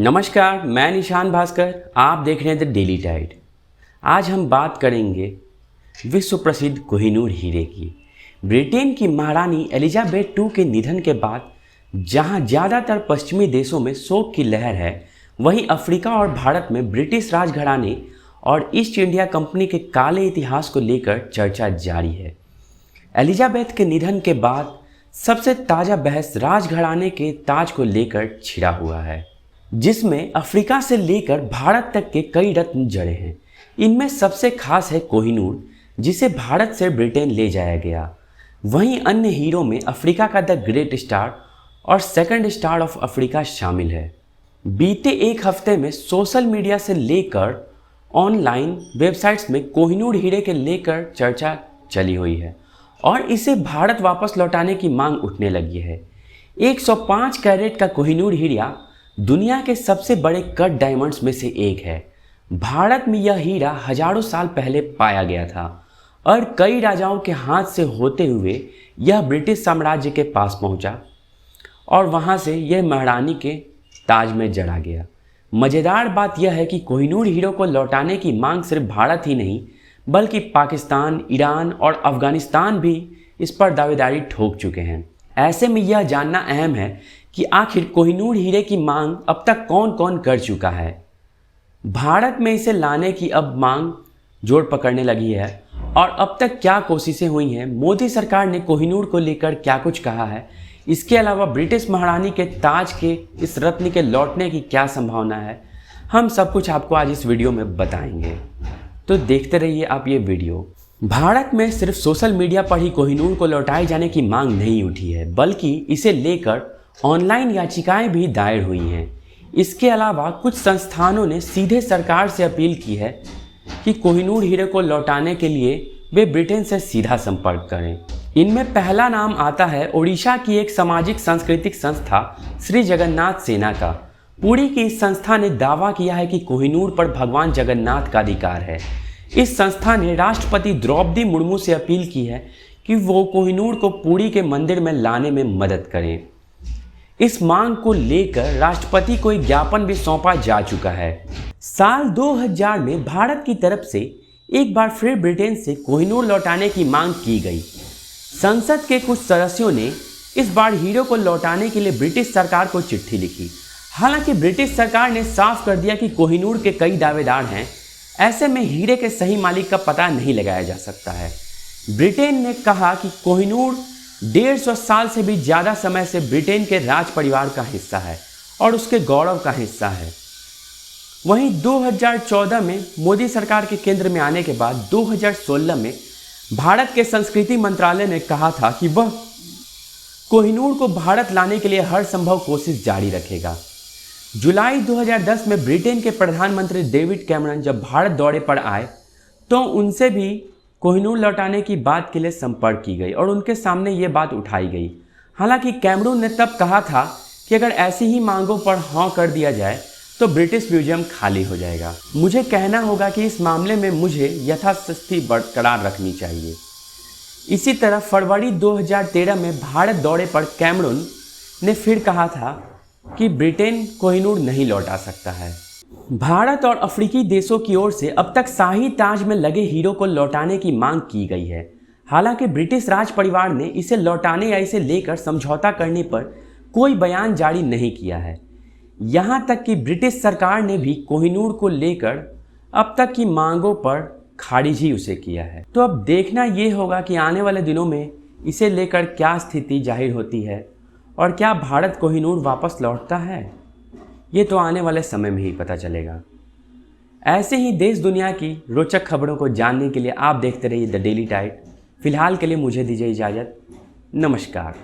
नमस्कार, मैं निशान भास्कर। आप देख रहे हैं द डेली टाइड। आज हम बात करेंगे विश्व प्रसिद्ध कोहिनूर हीरे की। ब्रिटेन की महारानी एलिजाबेथ II के निधन के बाद जहां ज़्यादातर पश्चिमी देशों में शोक की लहर है, वहीं अफ्रीका और भारत में ब्रिटिश राजघराने और ईस्ट इंडिया कंपनी के काले इतिहास को लेकर चर्चा जारी है। एलिजाबेथ के निधन के बाद सबसे ताज़ा बहस राजघराने के ताज को लेकर छिड़ा हुआ है, जिसमें अफ्रीका से लेकर भारत तक के कई रत्न जड़े हैं। इनमें सबसे खास है कोहिनूर, जिसे भारत से ब्रिटेन ले जाया गया। वहीं अन्य हीरो में अफ्रीका का द ग्रेट स्टार और सेकंड स्टार ऑफ अफ्रीका शामिल है। बीते एक हफ्ते में सोशल मीडिया से लेकर ऑनलाइन वेबसाइट्स में कोहिनूर हीरे के लेकर चर्चा चली हुई है और इसे भारत वापस लौटाने की मांग उठने लगी है। 105 कैरेट का कोहिनूर हीरा दुनिया के सबसे बड़े कट डायमंड्स में से एक है। भारत में यह हीरा हजारों साल पहले पाया गया था और कई राजाओं के हाथ से होते हुए यह ब्रिटिश साम्राज्य के पास पहुंचा और वहां से यह महारानी के ताज में जड़ा गया। मज़ेदार बात यह है कि कोहिनूर हीरो को लौटाने की मांग सिर्फ भारत ही नहीं, बल्कि पाकिस्तान, ईरान और अफगानिस्तान भी इस पर दावेदारी ठोक चुके हैं। ऐसे में यह जानना अहम है कि आखिर कोहिनूर हीरे की मांग अब तक कौन कौन कर चुका है। भारत में इसे लाने की अब मांग जोर पकड़ने लगी है और अब तक क्या कोशिशें हुई हैं। मोदी सरकार ने कोहिनूर को लेकर क्या कुछ कहा है, इसके अलावा ब्रिटिश महारानी के ताज के इस रत्न के लौटने की क्या संभावना है, हम सब कुछ आपको आज इस वीडियो में बताएंगे। तो देखते रहिए आप ये वीडियो। भारत में सिर्फ सोशल मीडिया पर ही कोहिनूर को लौटाए जाने की मांग नहीं उठी है, बल्कि इसे लेकर ऑनलाइन याचिकाएं भी दायर हुई हैं। इसके अलावा कुछ संस्थानों ने सीधे सरकार से अपील की है कि कोहिनूर हीरे को लौटाने के लिए वे ब्रिटेन से सीधा संपर्क करें। इनमें पहला नाम आता है ओडिशा की एक सामाजिक सांस्कृतिक संस्था श्री जगन्नाथ सेना का। पुरी की इस संस्था ने दावा किया है कि कोहिनूर पर भगवान जगन्नाथ का अधिकार है। इस संस्था ने राष्ट्रपति द्रौपदी मुर्मू से अपील की है कि वो कोहिनूर को पुरी के मंदिर में लाने में मदद करें। इस मांग को लेकर राष्ट्रपति को एक ज्ञापन भी सौंपा जा चुका है। साल 2000 में भारत की तरफ से एक बार फिर ब्रिटेन से कोहिनूर लौटाने की मांग की गई। संसद के कुछ सदस्यों ने इस बार हीरो को लौटाने के लिए ब्रिटिश सरकार को चिट्ठी लिखी। हालांकि ब्रिटिश सरकार ने साफ कर दिया कि कोहिनूर के कई दावेदार हैं, ऐसे में हीरे के सही मालिक का पता नहीं लगाया जा सकता है। ब्रिटेन ने कहा कि कोहिनूर 150 साल से भी ज़्यादा समय से ब्रिटेन के राज परिवार का हिस्सा है और उसके गौरव का हिस्सा है। वहीं 2014 में मोदी सरकार के केंद्र में आने के बाद 2016 में भारत के संस्कृति मंत्रालय ने कहा था कि वह कोहिनूर को भारत लाने के लिए हर संभव कोशिश जारी रखेगा। जुलाई 2010 में ब्रिटेन के प्रधानमंत्री डेविड कैमरन जब भारत दौरे पर आए तो उनसे भी कोहिनूर लौटाने की बात के लिए संपर्क की गई और उनके सामने ये बात उठाई गई। हालांकि कैमरून ने तब कहा था कि अगर ऐसी ही मांगों पर हाँ कर दिया जाए तो ब्रिटिश म्यूजियम खाली हो जाएगा। मुझे कहना होगा कि इस मामले में मुझे यथास्थिति बरकरार रखनी चाहिए। इसी तरह फरवरी 2013 में भारत दौरे पर कैमरून ने फिर कहा था कि ब्रिटेन कोहिनूर नहीं लौटा सकता है। भारत और अफ्रीकी देशों की ओर से अब तक शाही ताज में लगे हीरो को लौटाने की मांग की गई है। हालांकि ब्रिटिश राज परिवार ने इसे लौटाने या इसे लेकर समझौता करने पर कोई बयान जारी नहीं किया है। यहां तक कि ब्रिटिश सरकार ने भी कोहिनूर को लेकर अब तक की मांगों पर खारिज ही उसे किया है। तो अब देखना ये होगा कि आने वाले दिनों में इसे लेकर क्या स्थिति जाहिर होती है और क्या भारत कोहिनूर वापस लौटता है, ये तो आने वाले समय में ही पता चलेगा। ऐसे ही देश दुनिया की रोचक खबरों को जानने के लिए आप देखते रहिए द डेली टाइड। फिलहाल के लिए मुझे दीजिए इजाज़त। नमस्कार।